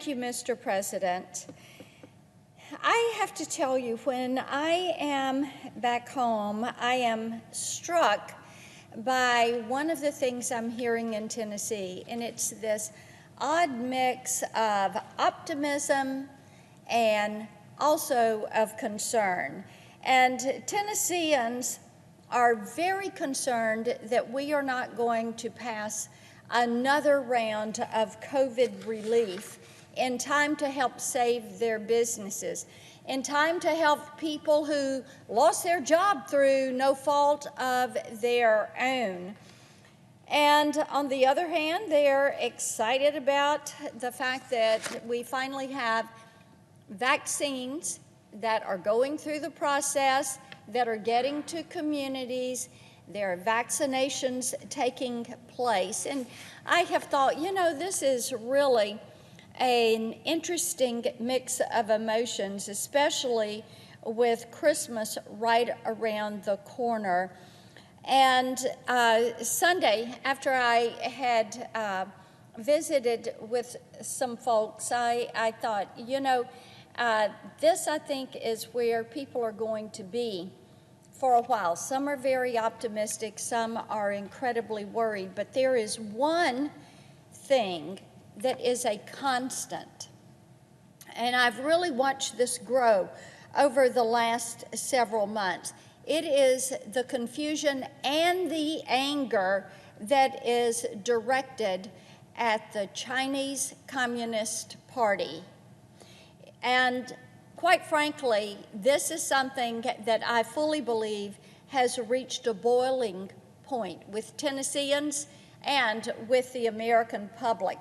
Thank you, Mr. President. I have to tell you, when I am back home, I am struck by one of the things I'm hearing in Tennessee, and it's this odd mix of optimism and also of concern. And Tennesseans are very concerned that we are not going to pass another round of COVID relief in time to help save their businesses, in time to help people who lost their job through no fault of their own. And on the other hand, they're excited about the fact that we finally have vaccines that are going through the process, that are getting to communities. There are vaccinations taking place. And I have thought, you know, this is really an interesting mix of emotions, especially with Christmas right around the corner. And Sunday, after I had visited with some folks, I thought, you know, this, I think, is where people are going to be for a while. Some are very optimistic, some are incredibly worried, but there is one thing that is a constant. And I've really watched this grow over the last several months. It is the confusion and the anger that is directed at the Chinese Communist Party. And quite frankly, this is something that I fully believe has reached a boiling point with Tennesseans and with the American public.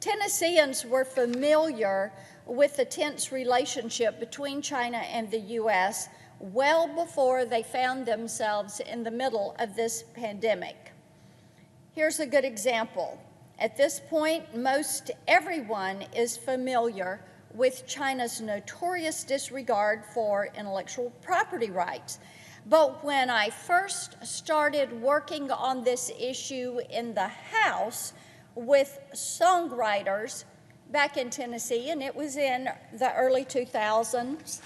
Tennesseans were familiar with the tense relationship between China and the U.S. well before they found themselves in the middle of this pandemic. Here's a good example. At this point, most everyone is familiar with China's notorious disregard for intellectual property rights. But when I first started working on this issue in the House with songwriters back in Tennessee, and it was in the early 2000s,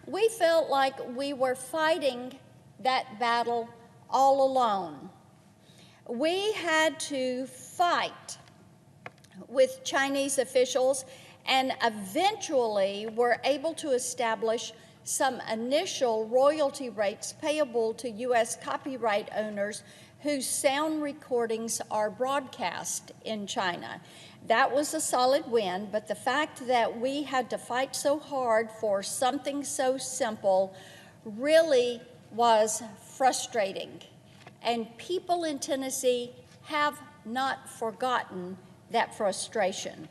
we felt like we were fighting that battle all alone. We had to fight with Chinese officials and eventually were able to establish some initial royalty rates payable to U.S. copyright owners whose sound recordings are broadcast in China. That was a solid win, but the fact that we had to fight so hard for something so simple really was frustrating. And people in Tennessee have not forgotten that frustration.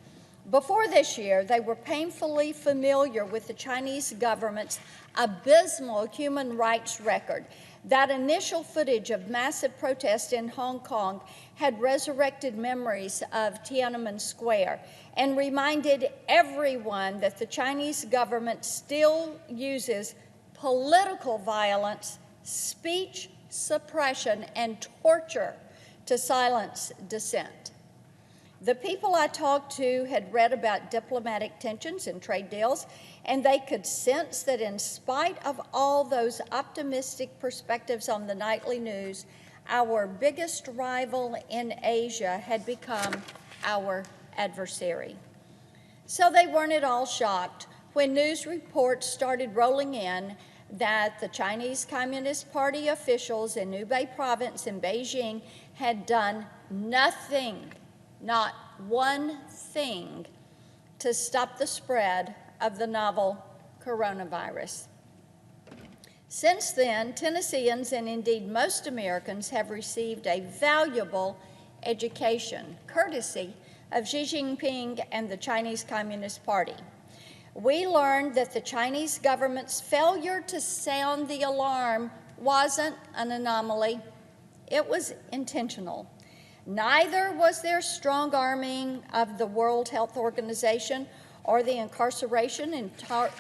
Before this year, they were painfully familiar with the Chinese government's abysmal human rights record. That initial footage of massive protests in Hong Kong had resurrected memories of Tiananmen Square and reminded everyone that the Chinese government still uses political violence, speech suppression, and torture to silence dissent. The people I talked to had read about diplomatic tensions and trade deals, and they could sense that in spite of all those optimistic perspectives on the nightly news, our biggest rival in Asia had become our adversary. So they weren't at all shocked when news reports started rolling in that the Chinese Communist Party officials in Hubei province in Beijing had done nothing, not one thing, to stop the spread of the novel coronavirus. Since then, Tennesseans, and indeed most Americans, have received a valuable education, courtesy of Xi Jinping and the Chinese Communist Party. We learned that the Chinese government's failure to sound the alarm wasn't an anomaly, it was intentional. Neither was there strong arming of the World Health Organization or the incarceration and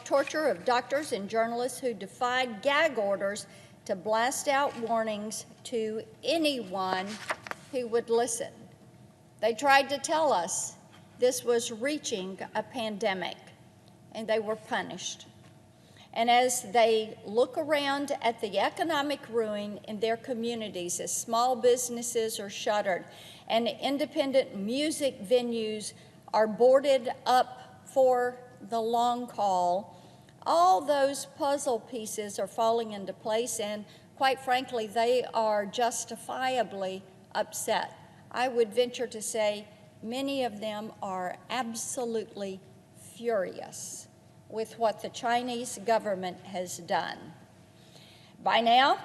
torture of doctors and journalists who defied gag orders to blast out warnings to anyone who would listen. They tried to tell us this was reaching a pandemic, and they were punished. And as they look around at the economic ruin in their communities as small businesses are shuttered and independent music venues are boarded up for the long haul, all those puzzle pieces are falling into place, and quite frankly, they are justifiably upset. I would venture to say many of them are absolutely furious with what the Chinese government has done. By now,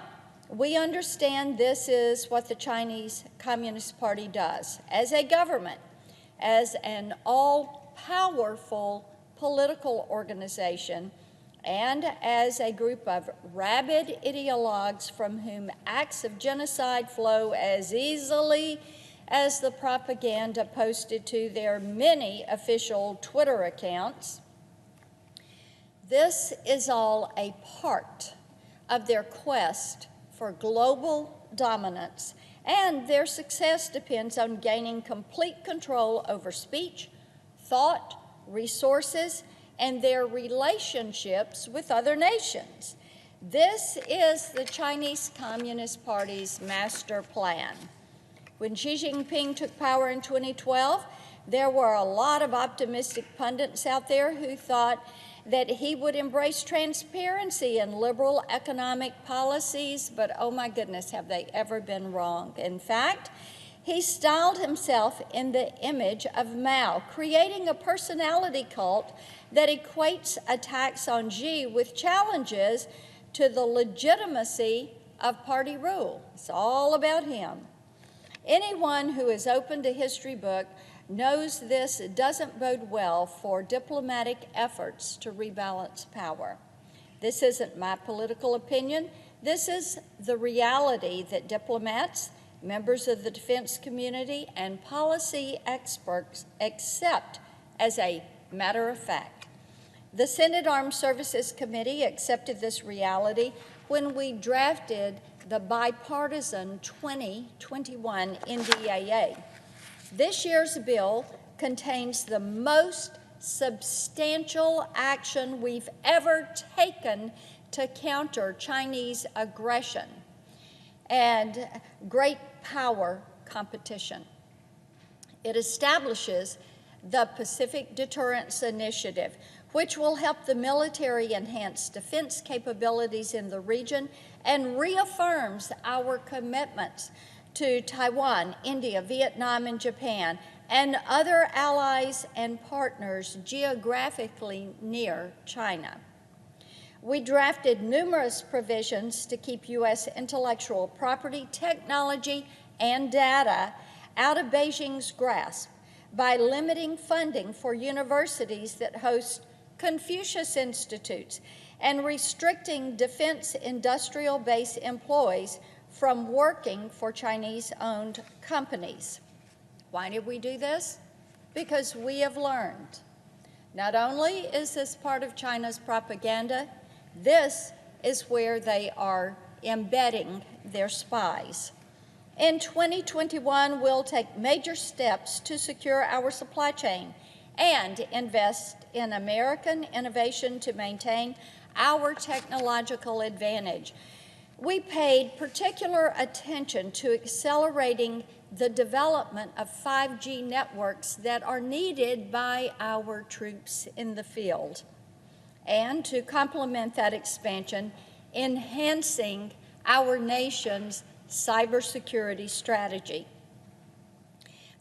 we understand this is what the Chinese Communist Party does as a government, as an all-powerful political organization, and as a group of rabid ideologues from whom acts of genocide flow as easily as the propaganda posted to their many official Twitter accounts. This is all a part of their quest for global dominance, and their success depends on gaining complete control over speech, thought, resources, and their relationships with other nations. This is the Chinese Communist Party's master plan. When Xi Jinping took power in 2012, there were a lot of optimistic pundits out there who thought that he would embrace transparency and liberal economic policies, but oh my goodness, have they ever been wrong. In fact, he styled himself in the image of Mao, creating a personality cult that equates attacks on Xi with challenges to the legitimacy of party rule. It's all about him. Anyone who is open to history book knows this doesn't bode well for diplomatic efforts to rebalance power. This isn't my political opinion. This is the reality that diplomats, members of the defense community, and policy experts accept as a matter of fact. The Senate Armed Services Committee accepted this reality when we drafted the bipartisan 2021 NDAA. This year's bill contains the most substantial action we've ever taken to counter Chinese aggression and great power competition. It establishes the Pacific Deterrence Initiative, which will help the military enhance defense capabilities in the region and reaffirms our commitments to Taiwan, India, Vietnam, and Japan, and other allies and partners geographically near China. We drafted numerous provisions to keep U.S. intellectual property, technology, and data out of Beijing's grasp by limiting funding for universities that host Confucius Institutes and restricting defense industrial base employees from working for Chinese-owned companies. Why did we do this? Because we have learned. Not only is this part of China's propaganda, this is where they are embedding their spies. In 2021, we'll take major steps to secure our supply chain and invest in American innovation to maintain our technological advantage. We paid particular attention to accelerating the development of 5G networks that are needed by our troops in the field, and to complement that expansion, enhancing our nation's cybersecurity strategy.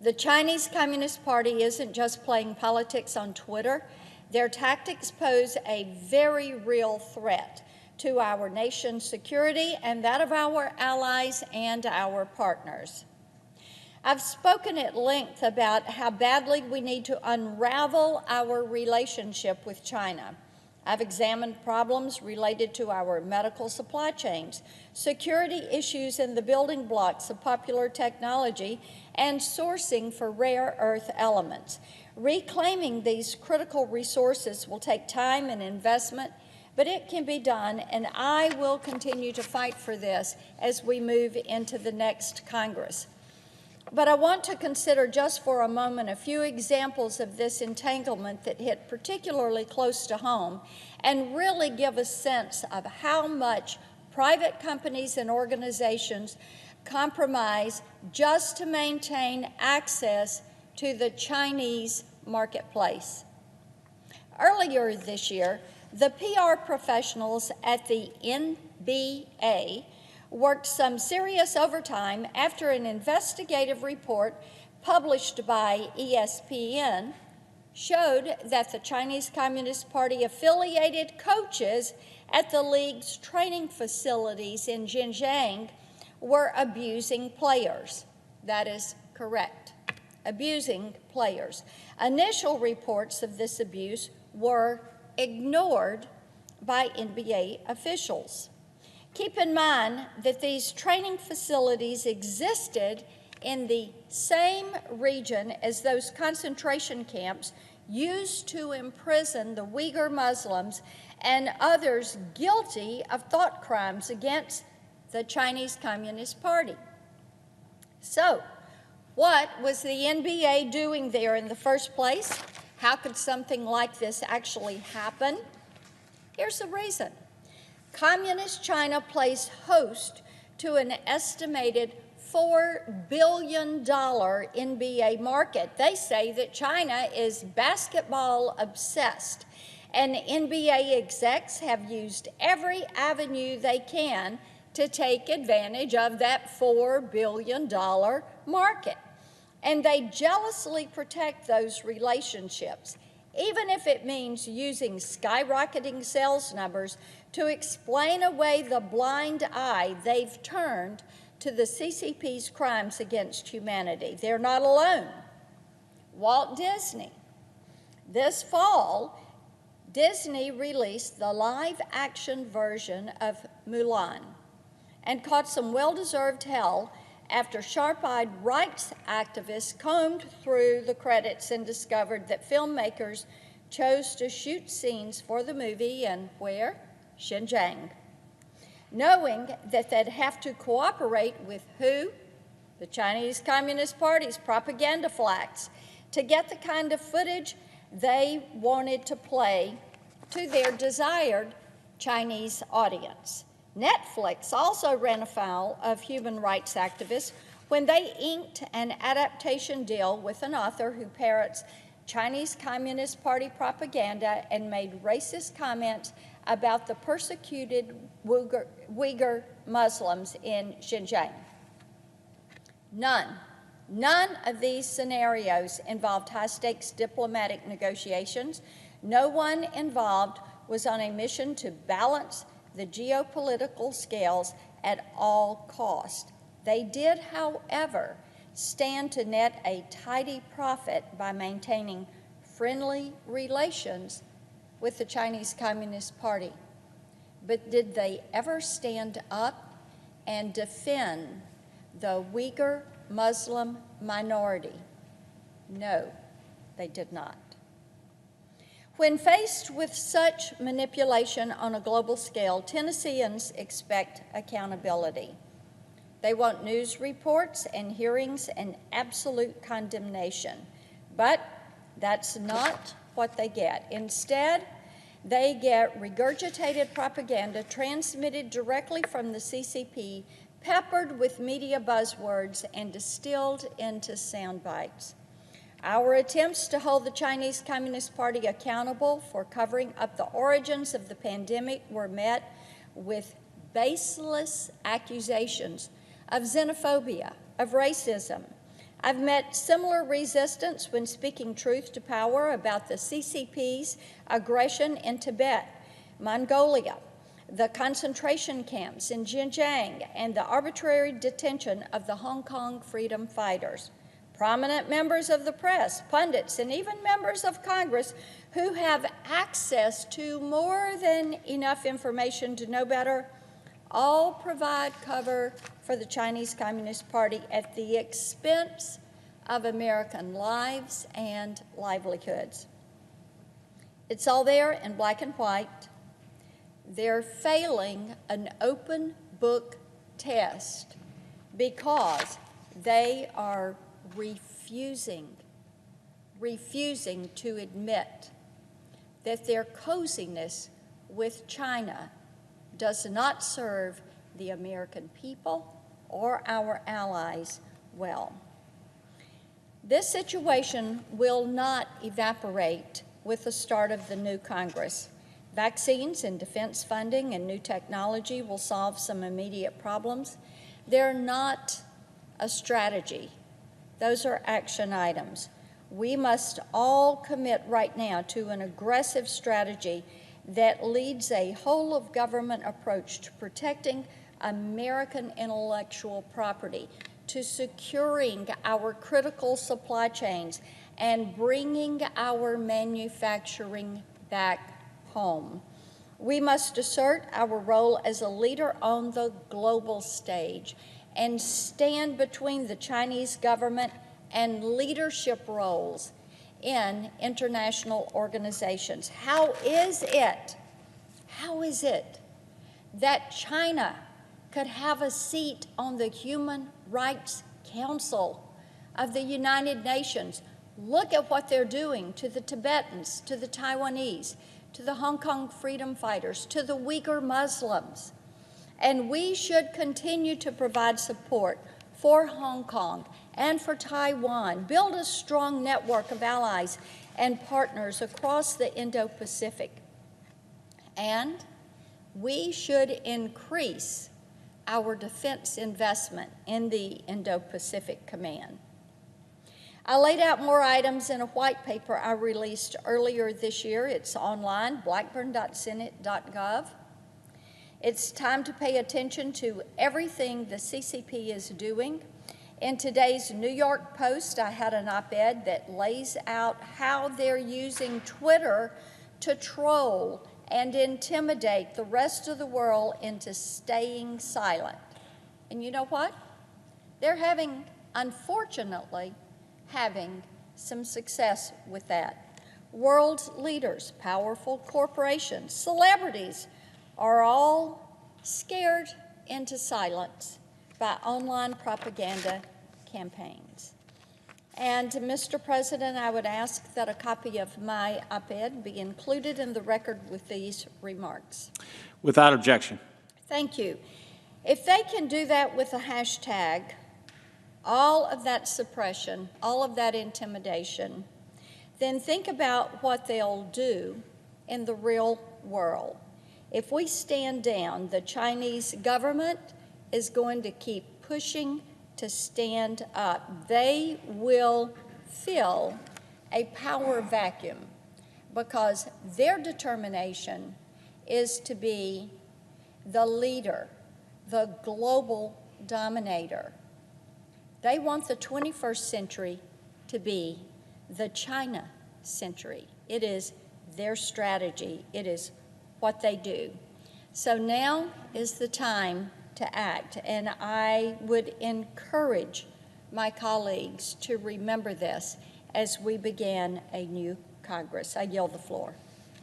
The Chinese Communist Party isn't just playing politics on Twitter. Their tactics pose a very real threat to our nation's security and that of our allies and our partners. I've spoken at length about how badly we need to unravel our relationship with China. I've examined problems related to our medical supply chains, security issues in the building blocks of popular technology, and sourcing for rare earth elements. Reclaiming these critical resources will take time and investment, but it can be done, and I will continue to fight for this as we move into the next Congress. But I want to consider just for a moment a few examples of this entanglement that hit particularly close to home and really give a sense of how much private companies and organizations compromise just to maintain access to the Chinese marketplace. Earlier this year, the PR professionals at the NBA worked some serious overtime after an investigative report published by ESPN showed that the Chinese Communist Party affiliated coaches at the league's training facilities in Xinjiang were abusing players. That is correct, abusing players. Initial reports of this abuse were ignored by NBA officials. Keep in mind that these training facilities existed in the same region as those concentration camps used to imprison the Uyghur Muslims and others guilty of thought crimes against the Chinese Communist Party. So, what was the NBA doing there in the first place? How could something like this actually happen? Here's the reason. Communist China plays host to an estimated $4 billion NBA market. They say that China is basketball obsessed, and NBA execs have used every avenue they can to take advantage of that $4 billion market. And they jealously protect those relationships, even if it means using skyrocketing sales numbers to explain away the blind eye they've turned to the CCP's crimes against humanity. They're not alone. Walt Disney. This fall, Disney released the live-action version of Mulan and caught some well-deserved hell after sharp-eyed rights activists combed through the credits and discovered that filmmakers chose to shoot scenes for the movie in where? Xinjiang. Knowing that they'd have to cooperate with who? The Chinese Communist Party's propaganda flacks to get the kind of footage they wanted to play to their desired Chinese audience. Netflix also ran afoul of human rights activists when they inked an adaptation deal with an author who parrots Chinese Communist Party propaganda and made racist comments about the persecuted Uyghur Muslims in Xinjiang. None of these scenarios involved high-stakes diplomatic negotiations. No one involved was on a mission to balance the geopolitical scales at all cost. They did, however, stand to net a tidy profit by maintaining friendly relations with the Chinese Communist Party. But did they ever stand up and defend the Uyghur Muslim minority? No, they did not. When faced with such manipulation on a global scale, Tennesseans expect accountability. They want news reports and hearings and absolute condemnation. But that's not what they get. Instead, they get regurgitated propaganda transmitted directly from the CCP, peppered with media buzzwords and distilled into sound bites. Our attempts to hold the Chinese Communist Party accountable for covering up the origins of the pandemic were met with baseless accusations of xenophobia, of racism. I've met similar resistance when speaking truth to power about the CCP's aggression in Tibet, Mongolia, the concentration camps in Xinjiang, and the arbitrary detention of the Hong Kong freedom fighters. Prominent members of the press, pundits, and even members of Congress who have access to more than enough information to know better all provide cover for the Chinese Communist Party at the expense of American lives and livelihoods. It's all there in black and white. They're failing an open book test because they are refusing to admit that their coziness with China does not serve the American people or our allies well. This situation will not evaporate with the start of the new Congress. Vaccines and defense funding and new technology will solve some immediate problems. They're not a strategy. Those are action items. We must all commit right now to an aggressive strategy that leads a whole-of-government approach to protecting American intellectual property, to securing our critical supply chains, and bringing our manufacturing back home. We must assert our role as a leader on the global stage and stand between the Chinese government and leadership roles in international organizations. How is it that China could have a seat on the Human Rights Council of the United Nations? Look at what they're doing to the Tibetans, to the Taiwanese, to the Hong Kong freedom fighters, to the Uyghur Muslims. And we should continue to provide support for Hong Kong and for Taiwan, build a strong network of allies and partners across the Indo-Pacific. And we should increase our defense investment in the Indo-Pacific Command. I laid out more items in a white paper I released earlier this year. It's online, blackburn.senate.gov. It's time to pay attention to everything the CCP is doing. In today's New York Post, I had an op-ed that lays out how they're using Twitter to troll and intimidate the rest of the world into staying silent. And you know what? They're unfortunately, having some success with that. World leaders, powerful corporations, celebrities are all scared into silence by online propaganda campaigns. And Mr. President, I would ask that a copy of my op-ed be included in the record with these remarks. Without objection. Thank you. If they can do that with a hashtag, all of that suppression, all of that intimidation, then think about what they'll do in the real world. If we stand down, the Chinese government is going to keep pushing to stand up. They will fill a power vacuum because their determination is to be the leader, the global dominator. They want the 21st century to be the China century. It is their strategy. It is what they do. So now is the time to act, and I would encourage my colleagues to remember this as we begin a new Congress. I yield the floor.